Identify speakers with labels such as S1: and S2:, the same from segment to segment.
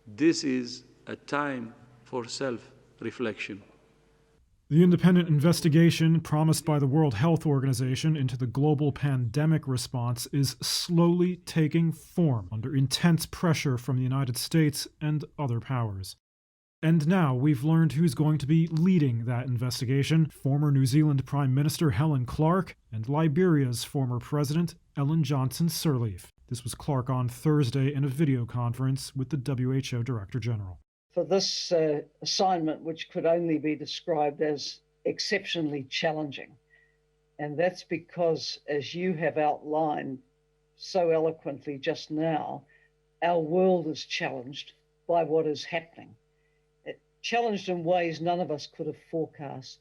S1: This is a time for self-reflection.
S2: The independent investigation promised by the World Health Organization into the global pandemic response is slowly taking form under intense pressure from the United States and other powers. And now we've learned who's going to be leading that investigation: former New Zealand Prime Minister Helen Clark and Liberia's former President Ellen Johnson Sirleaf. This was Clark on Thursday in a video conference with the WHO Director General.
S3: For this assignment, which could only be described as exceptionally challenging. And that's because, as you have outlined so eloquently just now, our world is challenged by what is happening. Challenged in ways none of us could have forecast.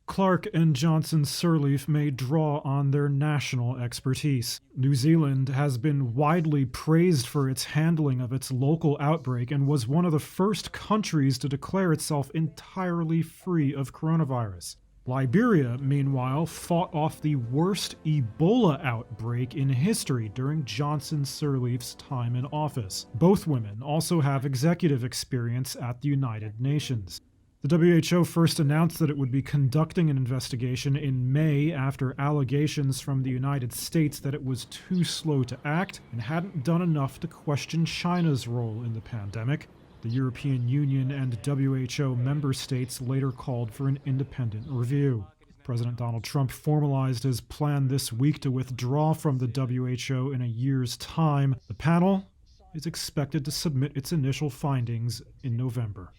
S2: Clark and Johnson Sirleaf may draw on their national expertise. New Zealand has been widely praised for its handling of its local outbreak and was one of the first countries to declare itself entirely free of coronavirus. Liberia, meanwhile, fought off the worst Ebola outbreak in history during Johnson Sirleaf's time in office. Both women also have executive experience at the United Nations. The WHO first announced that it would be conducting an investigation in May after allegations from the United States that it was too slow to act and hadn't done enough to question China's role in the pandemic. The European Union and WHO member states later called for an independent review. President Donald Trump formalized his plan this week to withdraw from the WHO in a year's time. The panel is expected to submit its initial findings in November.